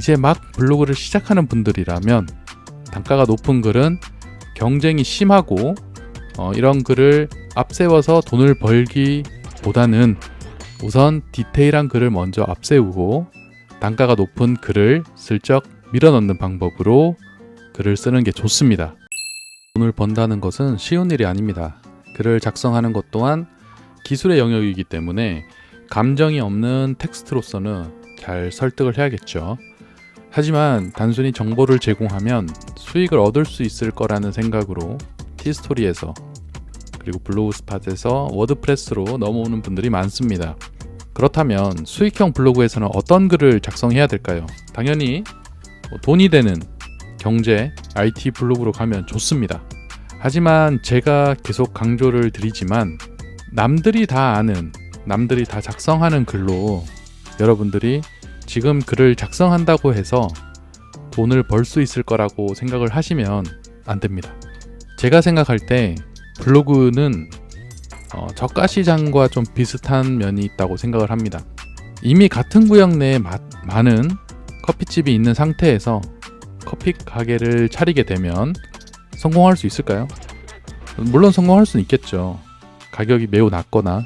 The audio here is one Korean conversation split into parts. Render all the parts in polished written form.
이제 막 블로그를 시작하는 분들이라면 단가가 높은 글은 경쟁이 심하고 이런 글을 앞세워서 돈을 벌기보다는 우선 디테일한 글을 먼저 앞세우고 단가가 높은 글을 슬쩍 밀어넣는 방법으로 글을 쓰는 게 좋습니다. 돈을 번다는 것은 쉬운 일이 아닙니다. 글을 작성하는 것 또한 기술의 영역이기 때문에 감정이 없는 텍스트로서는 잘 설득을 해야겠죠. 하지만 단순히 정보를 제공하면 수익을 얻을 수 있을 거라는 생각으로 티스토리에서 그리고 블로그스팟에서 워드프레스로 넘어오는 분들이 많습니다. 그렇다면 수익형 블로그에서는 어떤 글을 작성해야 될까요? 당연히 돈이 되는 경제, IT 블로그로 가면 좋습니다. 하지만 제가 계속 강조를 드리지만 남들이 다 아는, 남들이 다 작성하는 글로 여러분들이 지금 글을 작성한다고 해서 돈을 벌 수 있을 거라고 생각을 하시면 안 됩니다. 제가 생각할 때 블로그는 저가 시장과 좀 비슷한 면이 있다고 생각을 합니다. 이미 같은 구역 내에 많은 커피집이 있는 상태에서 커피 가게를 차리게 되면 성공할 수 있을까요? 물론 성공할 수는 있겠죠. 가격이 매우 낮거나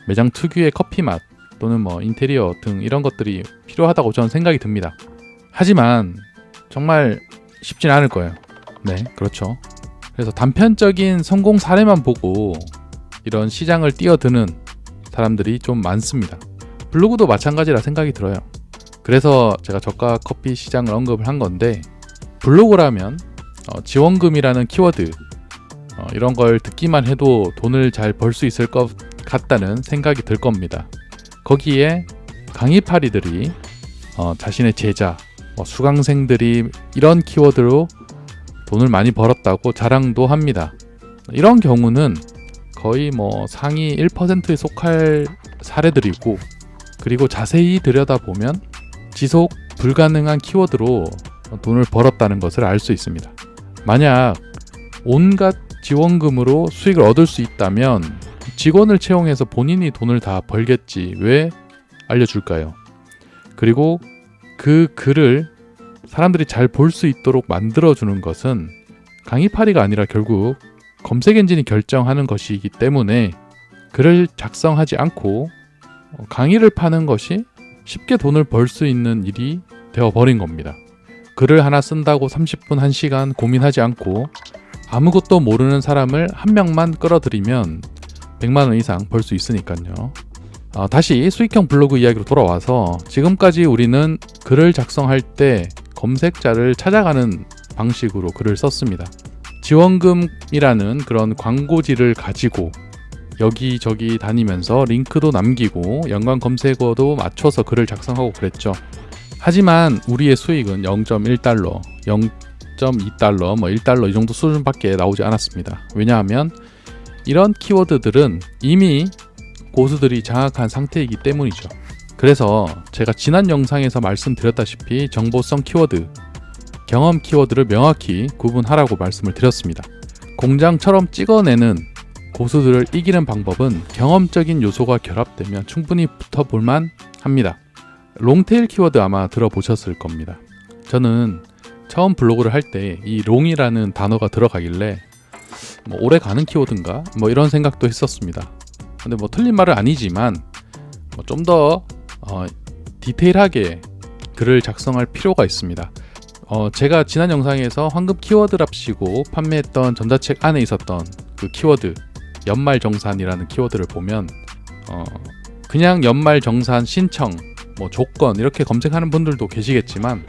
매장 특유의 커피 맛 또는 인테리어 등 이런 것들이 필요하다고 저는 생각이 듭니다. 하지만 정말 쉽진 않을 거예요. 네, 그렇죠. 그래서 단편적인 성공 사례만 보고 이런 시장을 뛰어드는 사람들이 좀 많습니다. 블로그도 마찬가지라 생각이 들어요. 그래서 제가 저가 커피 시장을 언급을 한 건데 블로그라면 지원금이라는 키워드 이런 걸 듣기만 해도 돈을 잘 벌 수 있을 것 같다는 생각이 들 겁니다. 거기에 강의파리들이 자신의 제자, 수강생들이 이런 키워드로 돈을 많이 벌었다고 자랑도 합니다. 이런 경우는 거의 상위 1%에 속할 사례들이고 그리고 자세히 들여다보면 지속 불가능한 키워드로 돈을 벌었다는 것을 알 수 있습니다. 만약 온갖 지원금으로 수익을 얻을 수 있다면 직원을 채용해서 본인이 돈을 다 벌겠지 왜 알려줄까요? 그리고 그 글을 사람들이 잘 볼 수 있도록 만들어주는 것은 강의파리가 아니라 결국 검색 엔진이 결정하는 것이기 때문에 글을 작성하지 않고 강의를 파는 것이 쉽게 돈을 벌 수 있는 일이 되어버린 겁니다. 글을 하나 쓴다고 30분, 1시간 고민하지 않고 아무것도 모르는 사람을 한 명만 끌어들이면 100만 원 이상 벌 수 있으니까요. 다시 수익형 블로그 이야기로 돌아와서 지금까지 우리는 글을 작성할 때 검색자를 찾아가는 방식으로 글을 썼습니다. 지원금이라는 그런 광고지를 가지고 여기저기 다니면서 링크도 남기고 연관 검색어도 맞춰서 글을 작성하고 그랬죠. 하지만 우리의 수익은 0.1달러, 0.2달러, 1달러 이 정도 수준밖에 나오지 않았습니다. 왜냐하면 이런 키워드들은 이미 고수들이 장악한 상태이기 때문이죠. 그래서 제가 지난 영상에서 말씀드렸다시피 정보성 키워드, 경험 키워드를 명확히 구분하라고 말씀을 드렸습니다. 공장처럼 찍어내는 고수들을 이기는 방법은 경험적인 요소가 결합되면 충분히 붙어볼만 합니다. 롱테일 키워드 아마 들어보셨을 겁니다. 저는 처음 블로그를 할 때 이 롱이라는 단어가 들어가길래 오래 가는 키워드인가? 이런 생각도 했었습니다. 근데 틀린 말은 아니지만 좀 더 디테일하게 글을 작성할 필요가 있습니다. 제가 지난 영상에서 황금 키워드랍시고 판매했던 전자책 안에 있었던 그 키워드 연말정산이라는 키워드를 보면 그냥 연말정산 신청, 조건 이렇게 검색하는 분들도 계시겠지만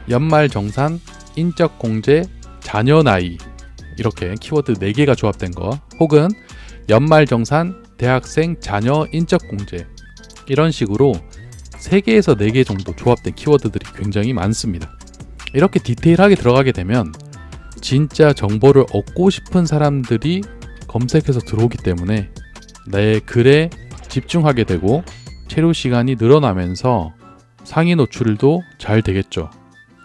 연말정산, 인적공제, 자녀 나이 이렇게 키워드 4개가 조합된 거 혹은 연말정산, 대학생, 자녀, 인적공제 이런 식으로 3개에서 4개 정도 조합된 키워드들이 굉장히 많습니다. 이렇게 디테일하게 들어가게 되면 진짜 정보를 얻고 싶은 사람들이 검색해서 들어오기 때문에 내 글에 집중하게 되고 체류 시간이 늘어나면서 상위 노출도 잘 되겠죠.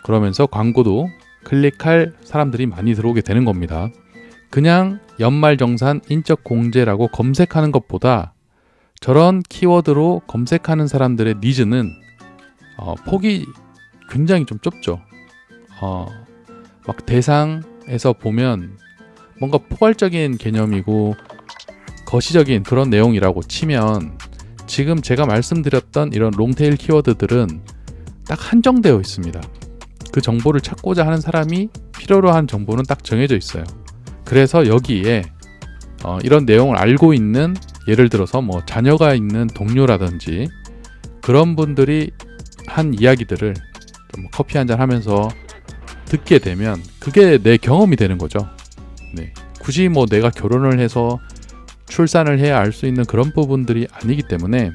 그러면서 광고도 클릭할 사람들이 많이 들어오게 되는 겁니다. 그냥 연말정산 인적공제라고 검색하는 것보다 저런 키워드로 검색하는 사람들의 니즈는 폭이 굉장히 좀 좁죠. 막 대상에서 보면 뭔가 포괄적인 개념이고 거시적인 그런 내용이라고 치면 지금 제가 말씀드렸던 이런 롱테일 키워드들은 딱 한정되어 있습니다. 그 정보를 찾고자 하는 사람이 필요로 한 정보는 딱 정해져 있어요. 그래서 여기에 이런 내용을 알고 있는, 예를 들어서 뭐 자녀가 있는 동료라든지 그런 분들이 한 이야기들을 좀 커피 한잔 하면서 듣게 되면 그게 내 경험이 되는 거죠. 네. 굳이 뭐 내가 결혼을 해서 출산을 해야 알 수 있는 그런 부분들이 아니기 때문에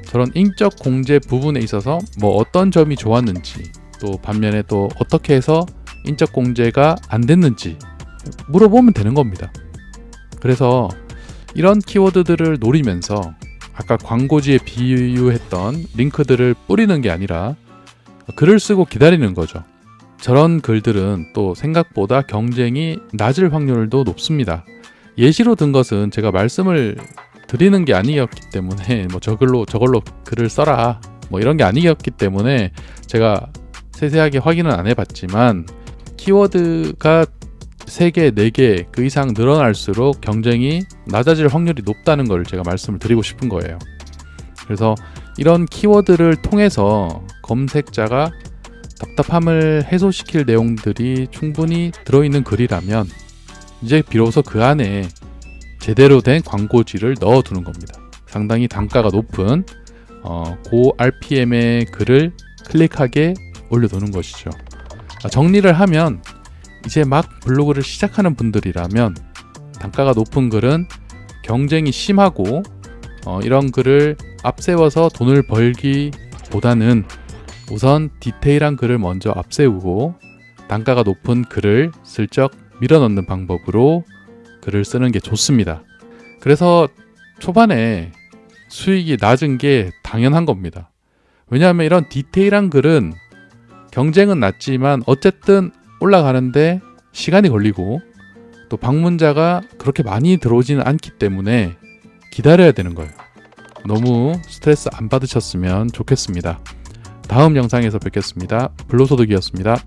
저런 인적 공제 부분에 있어서 뭐 어떤 점이 좋았는지, 또 반면에 또 어떻게 해서 인적 공제가 안 됐는지 물어보면 되는 겁니다. 그래서 이런 키워드들을 노리면서 아까 광고지에 비유했던 링크들을 뿌리는 게 아니라 글을 쓰고 기다리는 거죠. 저런 글들은 또 생각보다 경쟁이 낮을 확률도 높습니다. 예시로 든 것은 제가 말씀을 드리는 게 아니었기 때문에 뭐 저걸로 글을 써라 뭐 이런 게 아니었기 때문에 제가 세세하게 확인은 안 해봤지만, 키워드가 3개, 4개 그 이상 늘어날수록 경쟁이 낮아질 확률이 높다는 걸 제가 말씀을 드리고 싶은 거예요. 그래서 이런 키워드를 통해서 검색자가 답답함을 해소시킬 내용들이 충분히 들어있는 글이라면 이제 비로소 그 안에 제대로 된 광고지를 넣어두는 겁니다. 상당히 단가가 높은 고 RPM의 글을 클릭하게 올려두는 것이죠. 정리를 하면 이제 막 블로그를 시작하는 분들이라면 단가가 높은 글은 경쟁이 심하고 이런 글을 앞세워서 돈을 벌기보다는 우선 디테일한 글을 먼저 앞세우고 단가가 높은 글을 슬쩍 밀어넣는 방법으로 글을 쓰는 게 좋습니다. 그래서 초반에 수익이 낮은 게 당연한 겁니다. 왜냐하면 이런 디테일한 글은 경쟁은 낮지만 어쨌든 올라가는데 시간이 걸리고 또 방문자가 그렇게 많이 들어오지는 않기 때문에 기다려야 되는 거예요. 너무 스트레스 안 받으셨으면 좋겠습니다. 다음 영상에서 뵙겠습니다. 불로소득이었습니다.